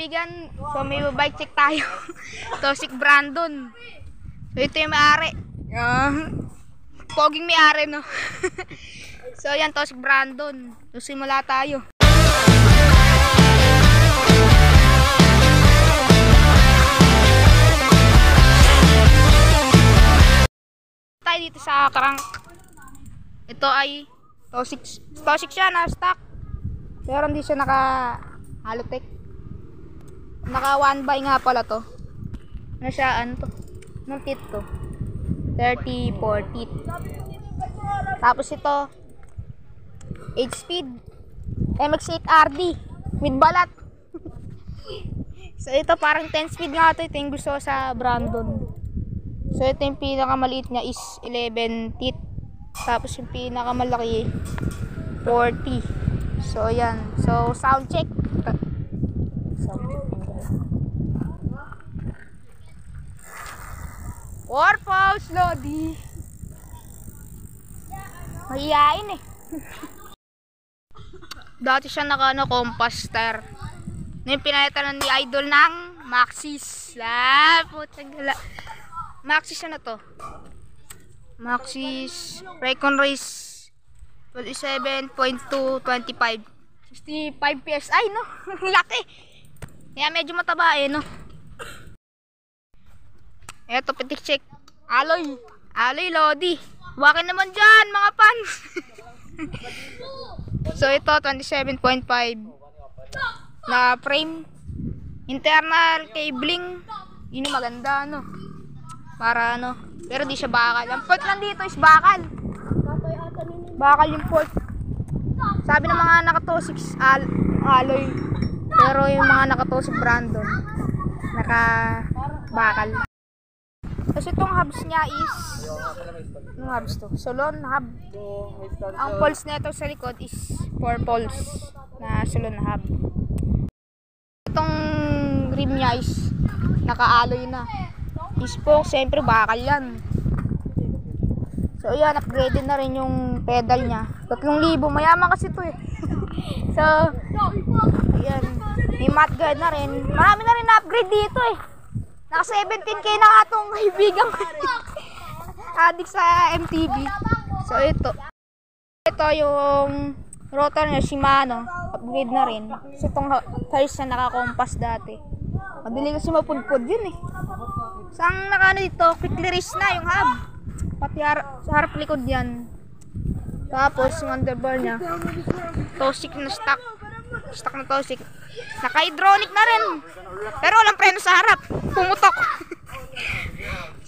kaibigan. So may bike check tayo. Tosik Brandon. So ito yung may-ari. Poging may-ari, no? So yan, Tosik Brandon. So simula tayo. Tayo dito sa crank. Ito ay Tosik siya na stock. Pero hindi siya naka Halotech. Naka 1x nga pala to. Ano siya, ano to? Anong teeth to? 34 teeth. Tapos ito 8 speed MX-8 RD with balat. So ito parang 10 speed nga to. Ito yung gusto ko sa Brandon. So ito yung pinakamaliit niya is 11 teeth. Tapos yung pinakamalaki 40. So yan. So sound check. Purpose Lodi. Mahihain eh. Dati siya naka Compaster. Yung pinalitan ni Idol ng Maxxis. Putang gala. Maxxis na to. Maxxis Recon Race 27.225 65 PSI, no? Laki. Kaya medyo mataba eh, no? Eto, pitik check. Alloy Lodi. Wakin naman dyan, mga fans. So ito 27.5 na frame. Internal cabling. Yun yung maganda, no? Para ano, pero di siya bakal. Ang port lang dito is bakal. Bakal yung port. Sabi ng mga nakatosik alloy. Pero yung mga nakatosik Brandon naka bakal. Kasi itong hubs niya is anong hubs to? Sulon hub. Ang poles nito sa likod is 4 poles na sulon hub. Itong rim niya is naka-alloy na. Spoke, siyempre bakal yan. So yan, upgraded na rin yung pedal niya. 3,000, mayaman kasi ito eh. So ayan, may mat guard na rin. Marami na rin na-upgrade dito eh. Naka 17K na nga itong kaibigan ko. Adik sa MTV. So ito yung rotor niya, Shimano. Upgrade na rin. Kasi itong tires na naka-compass dati. Madali kasi mapudpud yun eh. So ang nakano dito, quick release na yung hub. Pati sa harap likod yan. Tapos yung underbar niya, Tosik na stock. Stock na Tosik. Naka-hydraulic na rin. Pero walang preno sa harap. Pumutok.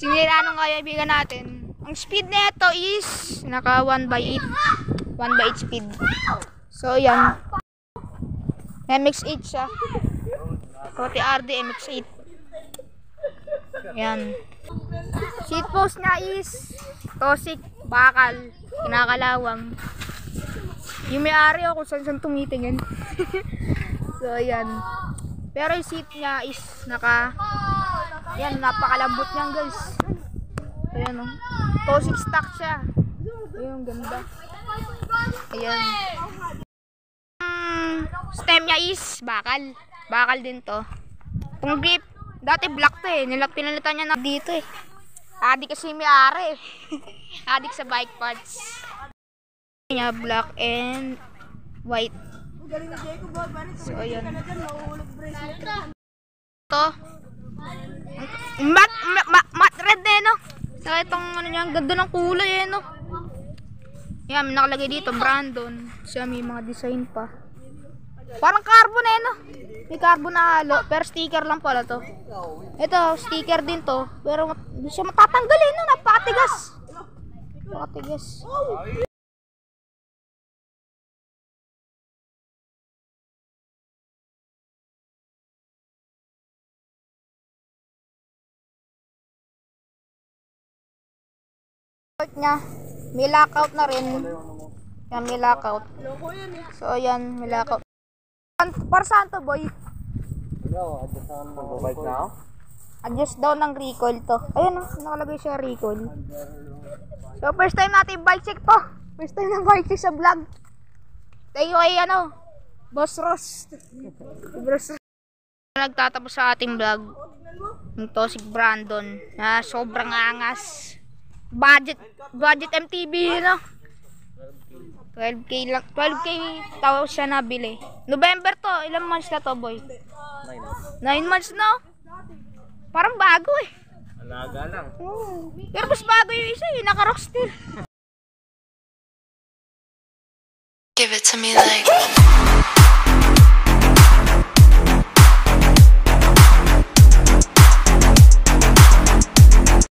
Sinira nung kaibigan natin. Ang speed na ito is naka 1/8. 1/8 speed. So yan. MX-8 siya. Pati RD MX-8. Yan. Seat post niya is Tosik, bakal, kinakalawang. Yung may-ari ako kung saan tumitingin. So yan. Pero yung seat niya is yan, napakalambot niyan guys. Ayan o. Tosik stock siya. Ayun, ganda. Ayan. Stem niya is bakal. Bakal din to. Kung grip, dati black to eh. Pinalitan niya na dito eh. Adik kasi may-ari eh. Adik sa bike parts. Niya black and white. So ayan. Ito mat red eh, no? Saka itong ano niya, ganda ng kulay eh, no? Yan, nakalagay dito Brandon. Siya may mga design pa. Parang carbon eh, no? May carbon na halo, pero sticker lang pala to. Ito, sticker din to, pero hindi siya matatanggal eh, no? Napakatigas. Napakatigas. Niya, may lockout na rin. Yan, may lockout. So, ayan, may lockout. Para saan to, boy? Adjust daw ng recoil to. Ayun, nakalagay siya recoil. So, first time natin bike check to. First time na bike check sa vlog. Tayo kay, Boss Ross. Nagtatapos sa ating vlog. Ito si Brandon na sobrang angas. Budget MTV, no? 12K lang. 12K tao siya nabili. November to. Ilang months na to, boy? 9 months na. Parang bago eh. Alaga lang. Pero mas bago yung isa, yung naka-rock still. Give it to me like